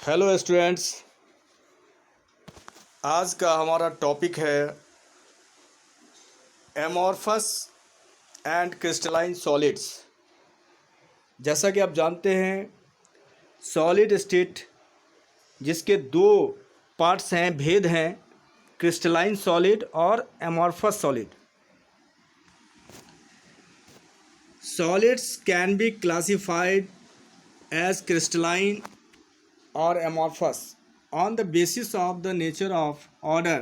Hello students, आज का हमारा टॉपिक है एमॉर्फस एंड क्रिस्टलाइन सॉलिड्स। जैसा कि आप जानते हैं, सॉलिड स्टेट जिसके दो पार्ट्स हैं, भेद हैं, क्रिस्टलाइन सॉलिड और amorphous solid. Solids can be classified as crystalline or amorphous on the basis of the nature of order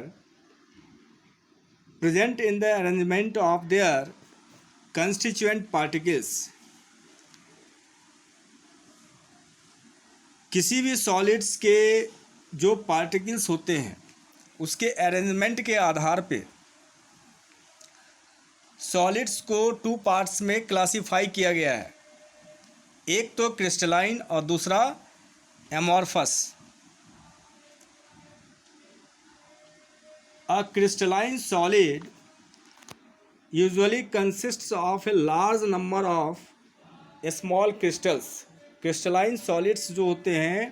present in the arrangement of their constituent particles। किसी भी solids के जो पार्टिकल्स होते हैं उसके अरेंजमेंट के आधार पे सॉलिड्स को टू पार्ट्स में क्लासिफाई किया गया है। एक तो क्रिस्टलाइन और दूसरा amorphous। A crystalline solid usually consists of a large number of small crystals। crystalline solids जो होते हैं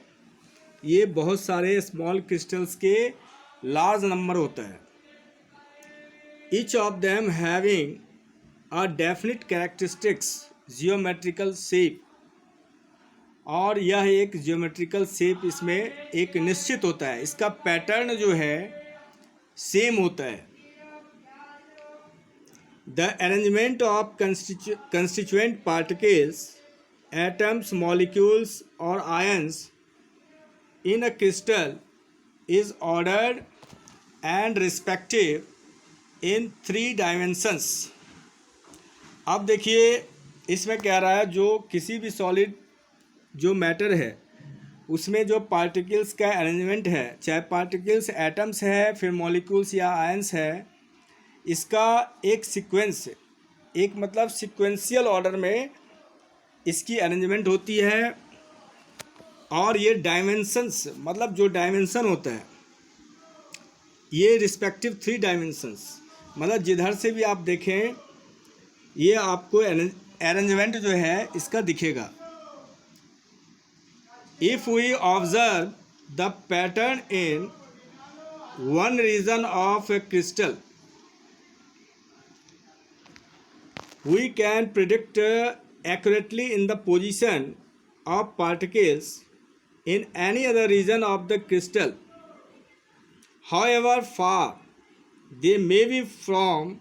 ये बहुत सारे small crystals के large number होता है। Each of them having a definite characteristics geometrical shape, और यह एक ज्योमेट्रिकल शेप इसमें एक निश्चित होता है। इसका पैटर्न जो है सेम होता है। The arrangement of constituent particles, atoms, molecules और ions in a crystal is ordered and respective in 3 dimensions. अब देखिए इसमें क्या रहा है, जो किसी भी सॉलिड जो मैटर है उसमें जो पार्टिकल्स का अरेंजमेंट है, चाहे पार्टिकल्स एटम्स है, फिर मॉलिक्यूल्स या आयंस है, इसका एक सीक्वेंस, एक मतलब सीक्वेंशियल ऑर्डर में इसकी अरेंजमेंट होती है। और ये डायमेंशंस, मतलब जो डायमेंशन होता है ये रिस्पेक्टिव 3 डायमेंशंस, मतलब जिधर से भी आप देखें ये आपको अरेंजमेंट जो है इसका दिखेगा। If we observe the pattern in one region of a crystal, we can predict accurately in the position of particles in any other region of the crystal, however far they may be from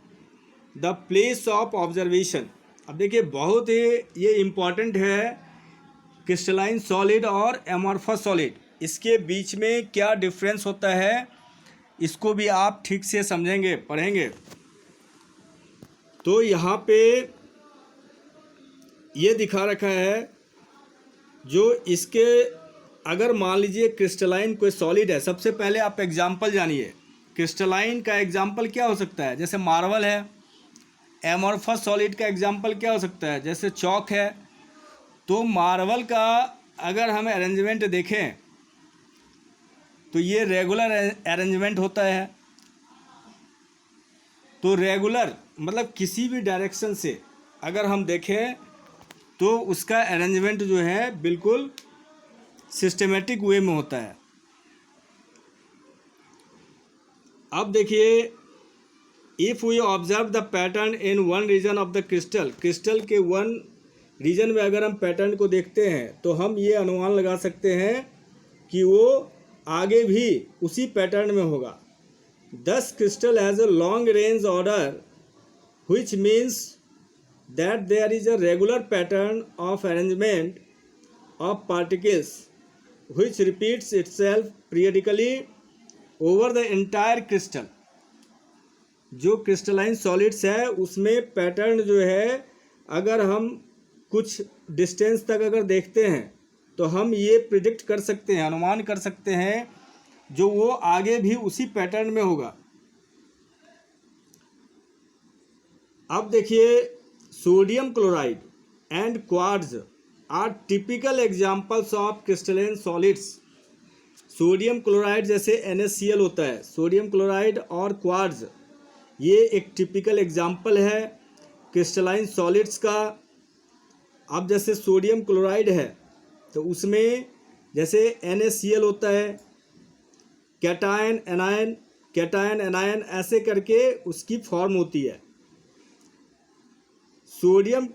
the place of observation। अब देखिए बहुत ही ये important है crystalline solid और amorphous solid, इसके बीच में क्या difference होता है इसको भी आप ठीक से समझेंगे, पढ़ेंगे। तो यहाँ पे ये दिखा रखा है, जो इसके अगर मान लीजिए क्रिस्टलाइन कोई सॉलिड है, सबसे पहले आप एग्जाम्पल जानिए। क्रिस्टलाइन का एग्जाम्पल क्या हो सकता है, जैसे मार्बल है। एमॉर्फस सॉलिड का एग्जाम्पल क्या हो सकता है, जैसे चॉक है। तो मार्बल का अगर हम अरेंजमेंट देखें तो ये रेगुलर अरेंजमेंट होता है। तो रेगुलर मतलब किसी भी डायरेक्शन से अगर हम देखें तो उसका अरेंजमेंट जो है बिल्कुल सिस्टमेटिक वे में होता है। अब देखिए, if we observe the pattern in one region of the crystal, crystal के वन रीजन में अगर हम पैटर्न को देखते हैं तो हम ये अनुमान लगा सकते हैं कि वो आगे भी उसी पैटर्न में होगा। This crystal has a long range order which means that there is a regular pattern of arrangement of particles which repeats itself periodically over the entire crystal. जो क्रिस्टलाइन सॉलिड्स है उसमें पैटर्न जो है अगर हम कुछ डिस्टेंस तक अगर देखते हैं तो हम ये प्रिडिक्ट कर सकते हैं, अनुमान कर सकते हैं जो वो आगे भी उसी पैटर्न में होगा। अब देखिए, sodium chloride and quartz are typical examples of crystalline solids. Sodium chloride जैसे NaCl होता है, सोडियम क्लोराइड और क्वार्ट्ज ये एक टिपिकल एग्जांपल है क्रिस्टलाइन सॉलिड्स का। अब जैसे सोडियम क्लोराइड है तो उसमें जैसे NaCl होता है, कैटायन एनायन, कैटायन एनायन, ऐसे करके उसकी फॉर्म होती है। सोडियम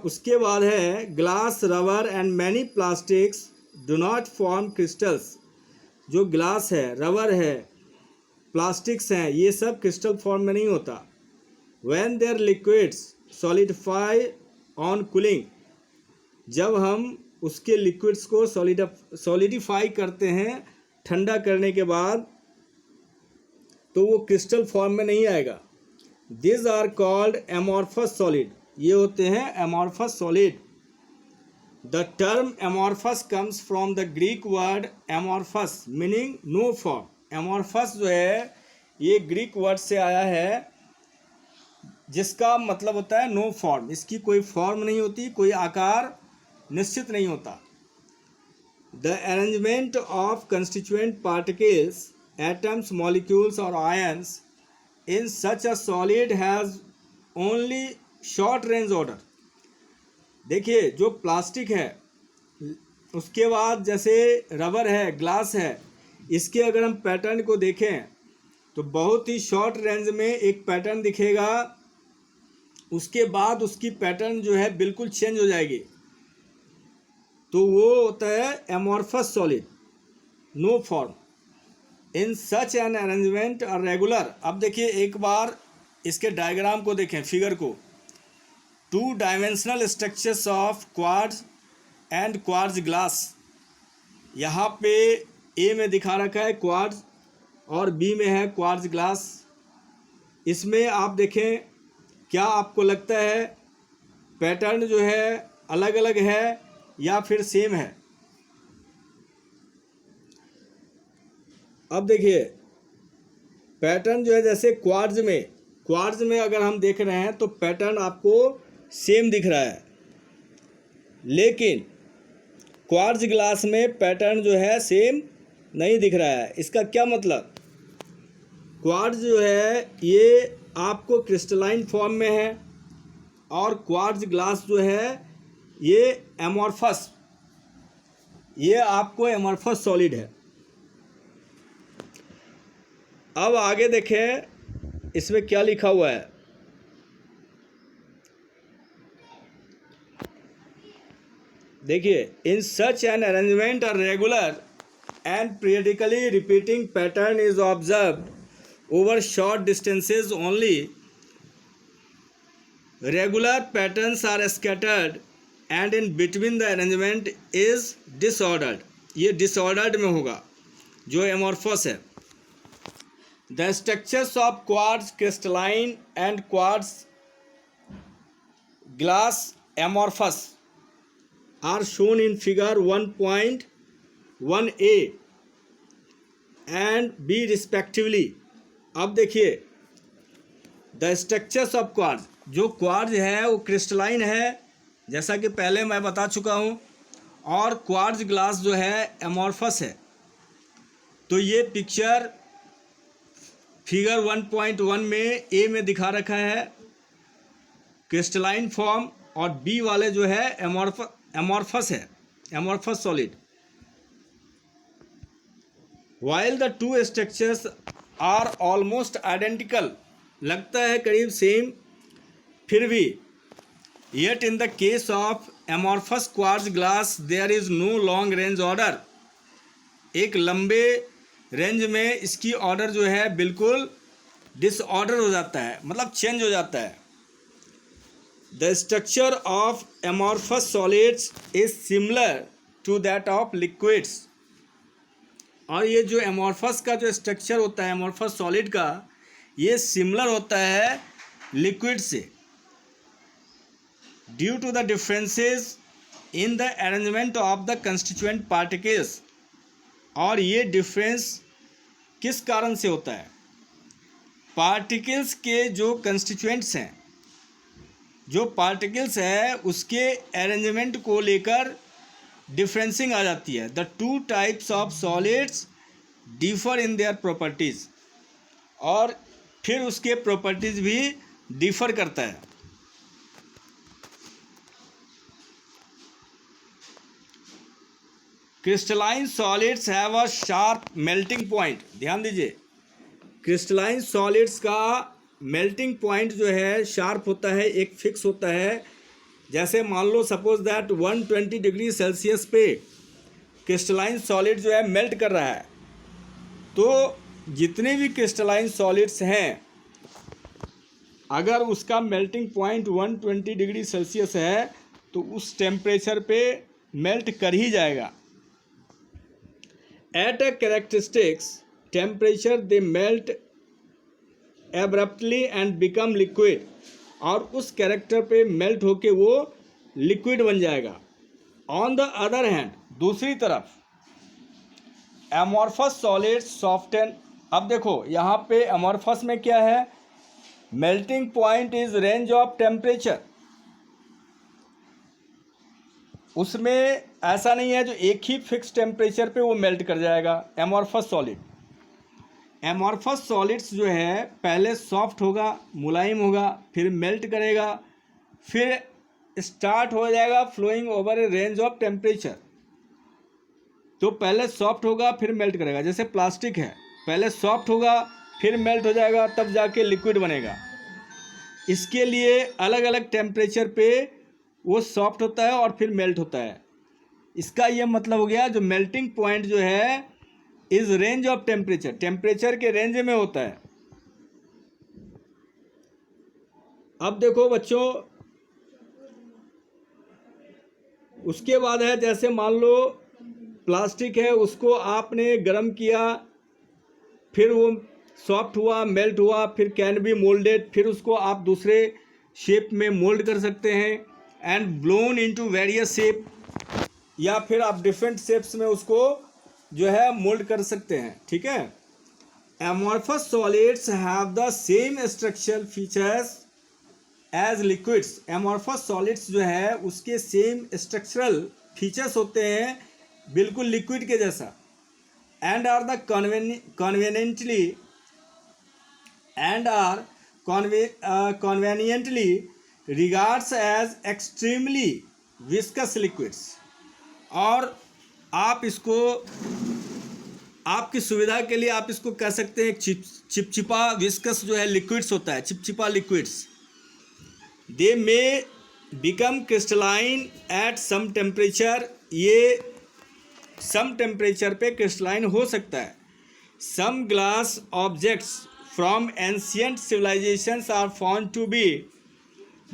उसके बाद है glass, rubber and many plastics do not form crystals. जो ग्लास है, रबर है, प्लास्टिक्स हैं, ये सब क्रिस्टल फॉर्म में नहीं होता। When there liquids solidify on cooling, जब हम उसके लिक्विड्स को सॉलिडिफाई करते हैं ठंडा करने के बाद, तो वो क्रिस्टल फॉर्म में नहीं आएगा। This are called amorphous solid, ये होते हैं amorphous solid. The term amorphous comes from the Greek word amorphous meaning no form. Amorphous जो है ये ग्रीक वर्ड से आया है, जिसका मतलब होता है नो फॉर्म। इसकी कोई फॉर्म नहीं होती, कोई आकार निश्चित नहीं होता। The arrangement of constituent particles, atoms, molecules और ions in such a solid has only short range order. देखिए, जो प्लास्टिक है, उसके बाद जैसे रबर है, ग्लास है, इसके अगर हम पैटर्न को देखें तो बहुत ही शॉर्ट रेंज में एक पैटर्न दिखेगा, उसके बाद उसकी पैटर्न जो है बिल्कुल चेंज हो जाएगी। तो वो होता है amorphous solid, no form. In such an arrangement और रेगुलर। अब देखिए, एक बार इसके डायग्राम को देखें, फिगर को। 2 dimensional structures of quartz and quartz glass. यहाँ पे ए में दिखा रखा है क्वार्ट्ज और बी में है क्वार्ट्ज ग्लास। इसमें आप देखें, क्या आपको लगता है पैटर्न जो है अलग अलग है या फिर सेम है? अब देखिए, पैटर्न जो है जैसे क्वार्ट्ज में अगर हम देख रहे हैं तो पैटर्न आपको सेम दिख रहा है, लेकिन क्वार्ट्ज ग्लास में पैटर्न जो है सेम नहीं दिख रहा है। इसका क्या मतलब? क्वार्ट्ज जो है ये आपको क्रिस्टलाइन फॉर्म में है और क्वार्ट्ज ग्लास जो है ये एमॉर्फस, ये आपको एमॉर्फस सॉलिड है। अब आगे देखें, इसमें क्या लिखा हुआ है। देखिए, in such an arrangement a regular and periodically repeating pattern is observed over short distances only. Regular patterns are scattered and in between the arrangement is disordered. ये disordered में होगा जो amorphous है। The structures of quartz crystalline and quartz glass amorphous are shown in figure 1.1a and b respectively. अब देखिए, the structures of quartz, जो quartz है वो क्रिस्टलाइन है, जैसा कि पहले मैं बता चुका हूँ, और क्वार्ट्ज ग्लास जो है एमॉर्फस है। तो ये पिक्चर फिगर 1.1 में ए में दिखा रखा है क्रिस्टलाइन फॉर्म, और बी वाले जो है एमॉर्फस है, amorphous solid. While the two structures are almost identical, लगता है करीब सेम, फिर भी yet in the case of amorphous quartz glass there is no long range order. एक लंबे रेंज में इसकी ऑर्डर जो है बिल्कुल डिसऑर्डर हो जाता है, मतलब चेंज हो जाता है। The structure of amorphous solids is similar to that of liquids. और ये जो एमॉर्फस का जो स्ट्रक्चर होता है एमॉर्फस सॉलिड का, ये सिमिलर होता है लिक्विड से, due to the differences in the arrangement of the constituent particles. और ये डिफरेंस किस कारण से होता है? पार्टिकल्स के जो कंस्टिट्यूएंट्स हैं, जो पार्टिकल्स है उसके अरेंजमेंट को लेकर डिफरेंसिंग आ जाती है। The two types of solids differ in their properties, और फिर उसके प्रॉपर्टीज़ भी डिफर करता है। Crystalline solids have a sharp melting point. ध्यान दीजिए, क्रिस्टलाइन सॉलिड्स का मेल्टिंग पॉइंट जो है शार्प होता है, एक फिक्स होता है। जैसे मान लो सपोज दैट 120 डिग्री सेल्सियस पे क्रिस्टलाइन सॉलिड जो है मेल्ट कर रहा है, तो जितने भी क्रिस्टलाइन सॉलिड्स हैं अगर उसका मेल्टिंग पॉइंट 120 डिग्री सेल्सियस है तो उस टेम्परेचर पे मेल्ट कर ही जाएगा। At a characteristics temperature they melt abruptly and become liquid, और उस कैरेक्टर पे मेल्ट होके वो लिक्विड बन जाएगा। ऑन द अदर हैंड, दूसरी तरफ एमॉर्फस सॉलिड्स सॉफ्टन। अब देखो यहाँ पे एमॉर्फस में क्या है, melting point is range of temperature. उसमें ऐसा नहीं है जो एक ही फिक्स टेम्परेचर पे वो मेल्ट कर जाएगा। एमॉर्फस सॉलिड, एमॉर्फस सॉलिड्स जो है पहले सॉफ्ट होगा, मुलायम होगा, फिर मेल्ट करेगा, फिर स्टार्ट हो जाएगा flowing over a range of temperature. तो पहले सॉफ्ट होगा फिर मेल्ट करेगा। जैसे प्लास्टिक है, पहले सॉफ्ट होगा फिर मेल्ट हो जाएगा, तब जाके लिक्विड बनेगा। इसके लिए अलग अलग टेम्परेचर पे वो सॉफ्ट होता है और फिर मेल्ट होता है। इसका ये मतलब हो गया जो मेल्टिंग पॉइंट जो है is range of temperature, temperature के रेंज में होता है। अब देखो बच्चों, उसके बाद है जैसे मान लो प्लास्टिक है, उसको आपने गर्म किया, फिर वो सॉफ्ट हुआ, मेल्ट हुआ, फिर कैन बी मोल्डेड, फिर उसको आप दूसरे शेप में मोल्ड कर सकते हैं and blown into various shape, या फिर आप डिफरेंट शेप्स में उसको जो है मोल्ड कर सकते हैं। ठीक है। Amorphous solids have the same structural features as liquids. Amorphous solids जो है उसके सेम स्ट्रक्चरल फीचर्स होते हैं बिल्कुल लिक्विड के जैसा। And are the conveniently regards as extremely viscous liquids. और आप इसको आपकी सुविधा के लिए आप इसको कह सकते हैं चिपचिपा विस्कस जो है लिक्विड्स होता है, चिपचिपा liquids. They may become crystalline at some temperature, ये सम टेम्परेचर पे क्रिस्टलाइन हो सकता है। Some glass objects from ancient civilizations are found to be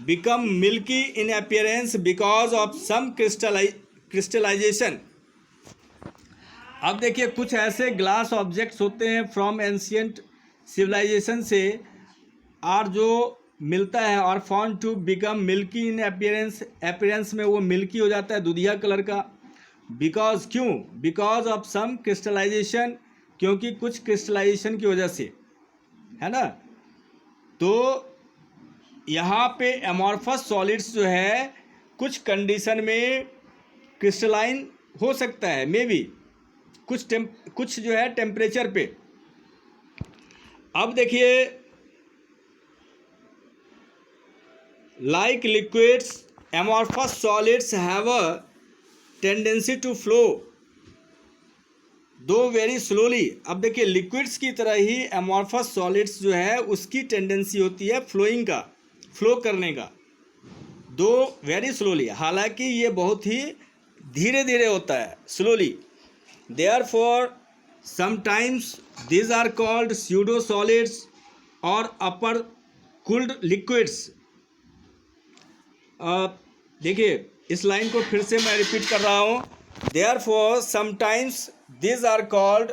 become milky in appearance because of some crystallization. अब देखिए, कुछ ऐसे ग्लास ऑब्जेक्ट्स होते हैं फ्रॉम एंशियंट सिविलाइजेशन से, और जो मिलता है और found to become milky in appearance, appearance में वो मिल्की हो जाता है, दूधिया कलर का। बिकॉज, क्यों? बिकॉज ऑफ सम क्रिस्टलाइजेशन, क्योंकि कुछ क्रिस्टलाइजेशन की वजह से, है ना। तो यहाँ पे एमॉर्फस सॉलिड्स जो है कुछ कंडीशन में क्रिस्टलाइन हो सकता है, मे बी कुछ जो है टेम्परेचर पे। अब देखिए, like liquids amorphous solids have a tendency to flow though very slowly। अब देखिए, लिक्विड्स की तरह ही amorphous solids जो है उसकी टेंडेंसी होती है फ्लोइंग का, फ्लो करने का, दो वेरी स्लोली, हालांकि ये बहुत ही धीरे धीरे होता है, slowly. Therefore sometimes these are called pseudo solids और अपर कूल्ड लिक्विड्स। देखिए, इस लाइन को फिर से मैं रिपीट कर रहा हूँ। Therefore sometimes these are called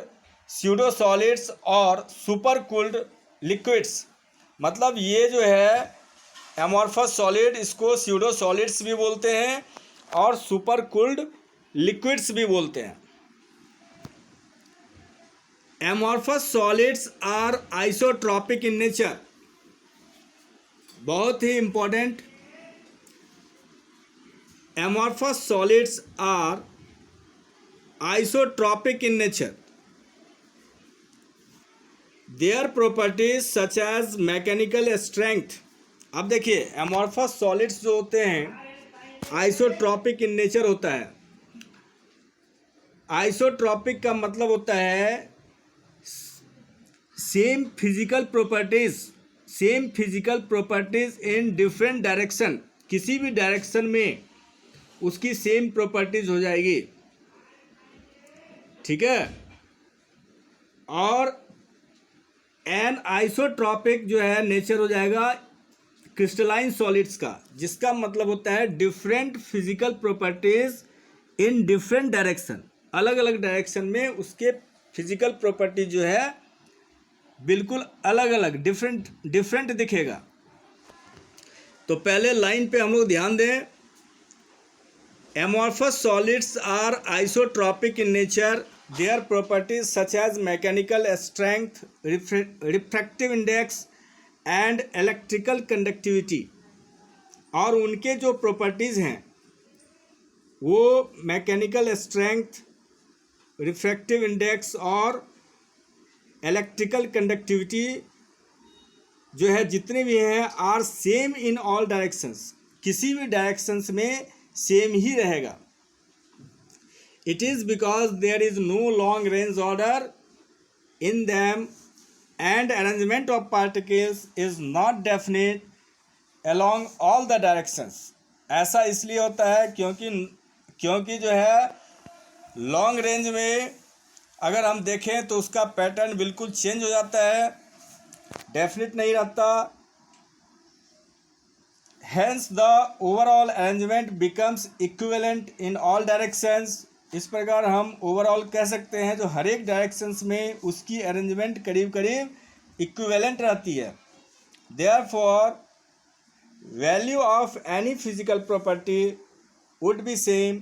pseudo solids और सुपर कूल्ड लिक्विड्स। मतलब ये जो है एमॉर्फस सॉलिड, इसको स्यूडो सॉलिड्स भी बोलते हैं और सुपर कूल्ड लिक्विड्स भी बोलते हैं। Amorphous solids are isotropic in nature. बहुत ही important, amorphous solids are isotropic in nature. Their properties such as mechanical strength। अब देखिए, amorphous solids जो होते हैं आइसोट्रॉपिक इन नेचर होता है। आइसोट्रॉपिक का मतलब होता है सेम फिजिकल प्रॉपर्टीज इन डिफरेंट डायरेक्शन, किसी भी डायरेक्शन में उसकी सेम प्रॉपर्टीज हो जाएगी, ठीक है। और एन आइसोट्रॉपिक जो है नेचर हो जाएगा क्रिस्टलाइन सॉलिड्स का, जिसका मतलब होता है डिफरेंट फिजिकल प्रॉपर्टीज इन डिफरेंट डायरेक्शन, अलग अलग डायरेक्शन में उसके फिजिकल प्रॉपर्टी जो है बिल्कुल अलग अलग डिफरेंट दिखेगा। तो पहले लाइन पे हम लोग ध्यान दें, amorphous solids are isotropic in nature, their properties such as mechanical strength, refractive index and electrical conductivity. और उनके जो प्रॉपर्टीज़ हैं वो मैकेनिकल स्ट्रेंथ, रिफ्रैक्टिव इंडेक्स और इलेक्ट्रिकल कंडक्टिविटी जो है जितने भी हैं are same in all directions, किसी भी डायरेक्शंस में सेम ही रहेगा। It is because there is no long range order in them and arrangement of particles is not definite along all the directions। ऐसा इसलिए होता है क्योंकि जो है लॉन्ग रेंज में अगर हम देखें तो उसका पैटर्न बिल्कुल चेंज हो जाता है, डेफिनेट नहीं रहता। Hence the overall arrangement becomes equivalent in all directions। इस प्रकार हम ओवरऑल कह सकते हैं जो हर एक डायरेक्शंस में उसकी अरेंजमेंट करीब करीब इक्विवेलेंट रहती है। Therefore value of any physical property would be same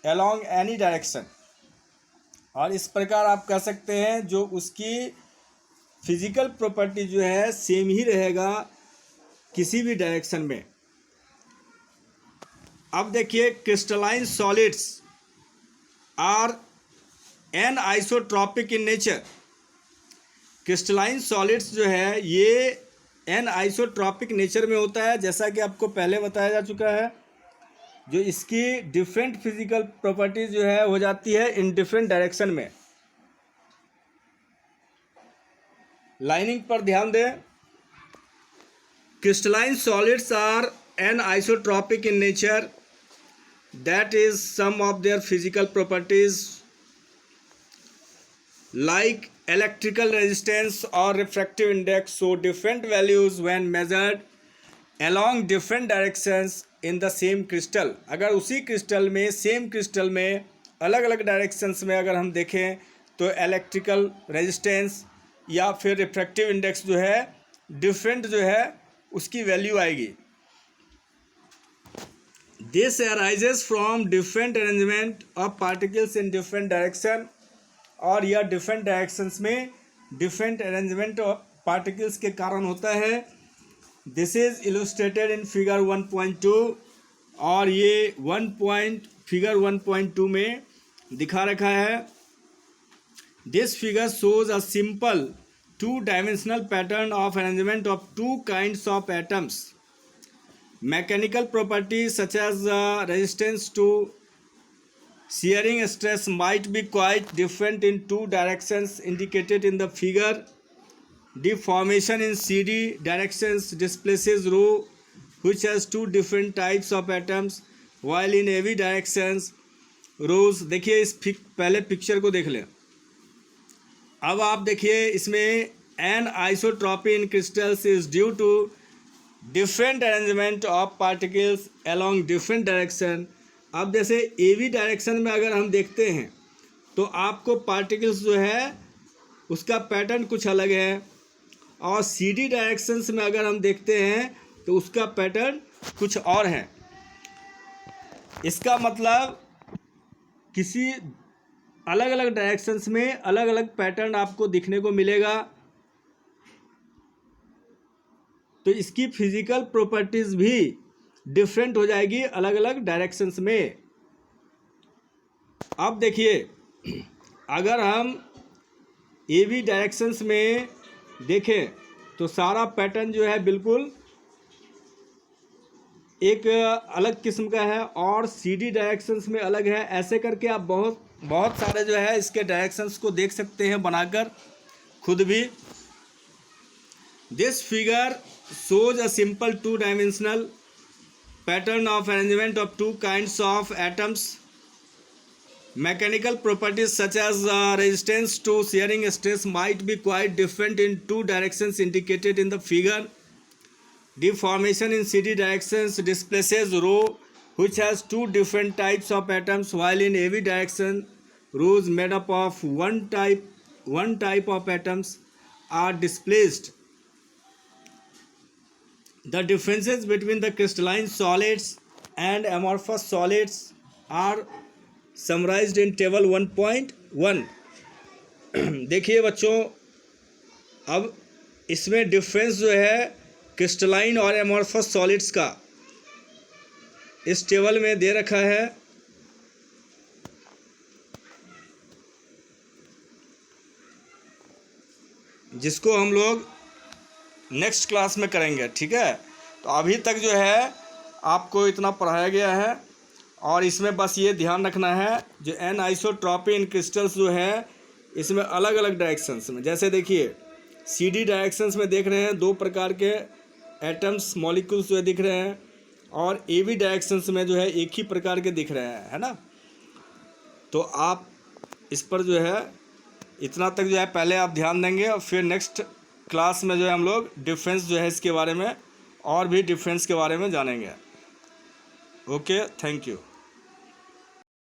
along any direction। और इस प्रकार आप कह सकते हैं जो उसकी फिजिकल प्रॉपर्टी जो है सेम ही रहेगा किसी भी डायरेक्शन में। अब देखिए crystalline solids are anisotropic in nature. Crystalline solids जो है ये एन आइसोट्रॉपिक नेचर में होता है, जैसा कि आपको पहले बताया जा चुका है। जो इसकी डिफरेंट फिजिकल प्रॉपर्टीज जो है हो जाती है इन डिफरेंट डायरेक्शन में। लाइनिंग पर ध्यान दें, crystalline solids are anisotropic in nature, that is some of their physical properties like electrical resistance or refractive index show different values when measured along different directions in the same crystal। अगर उसी crystal में same crystal में अलग अलग directions में अगर हम देखें तो इलेक्ट्रिकल रेजिस्टेंस या फिर रिफ्रैक्टिव इंडेक्स जो है डिफरेंट जो है उसकी वैल्यू आएगी। This arises from different arrangement of particles in different direction. और यह डिफरेंट डायरेक्शंस में डिफरेंट अरेंजमेंट ऑफ पार्टिकल्स के कारण होता है। This is illustrated in figure 1.2 और ये फिगर 1.2 में दिखा रखा है। This figure shows a simple 2-dimensional pattern of arrangement of 2 kinds of atoms. Mechanical properties such as resistance to shearing stress might be quite different in 2 directions indicated in the figure. Deformation in CD directions displaces rho which has 2 different types of atoms, while in AB directions रोज। देखिए इस पहले picture को देख लें। अब आप देखिए इसमें anisotropy in crystals is due to different arrangement of particles along different direction. अब जैसे ए बी डायरेक्शन में अगर हम देखते हैं तो आपको पार्टिकल्स जो है उसका पैटर्न कुछ अलग है, और सी डी डायरेक्शंस में अगर हम देखते हैं तो उसका पैटर्न कुछ और है। इसका मतलब किसी अलग अलग डायरेक्शंस में अलग अलग पैटर्न आपको दिखने को मिलेगा। तो इसकी फिजिकल प्रॉपर्टीज भी डिफरेंट हो जाएगी अलग अलग डायरेक्शंस में। अब देखिए अगर हम ए बी डायरेक्शंस में देखें तो सारा पैटर्न जो है बिल्कुल एक अलग किस्म का है और सी डी डायरेक्शंस में अलग है। ऐसे करके आप बहुत सारे जो है इसके डायरेक्शंस को देख सकते हैं बनाकर खुद भी। This figure shows a simple two-dimensional pattern of arrangement of two kinds of atoms. Mechanical properties such as resistance to shearing stress might be quite different in two directions indicated in the figure. Deformation in CD directions displaces row which has two different types of atoms, while in AB direction rows made up of one type of atoms are displaced. The differences between the crystalline solids and amorphous solids are summarized in table 1.1. देखिए बच्चों, अब इसमें difference जो है crystalline और amorphous solids का इस table में दे रखा है। जिसको हम लोग नेक्स्ट क्लास में करेंगे, ठीक है। तो अभी तक जो है आपको इतना पढ़ाया गया है और इसमें बस ये ध्यान रखना है जो एन आइसोट्रॉपी इन क्रिस्टल्स जो है इसमें अलग अलग डायरेक्शंस में, जैसे देखिए सी डी डायरेक्शंस में देख रहे हैं दो प्रकार के एटम्स मॉलिक्यूल्स जो है दिख रहे हैं, और ए बी डायरेक्शंस में जो है एक ही प्रकार के दिख रहे हैं, है ना। तो आप इस पर जो है इतना तक जो है पहले आप ध्यान देंगे और फिर नेक्स्ट क्लास में जो है हम लोग डिफरेंस जो है इसके बारे में और भी डिफरेंस के बारे में जानेंगे। Okay, thank you.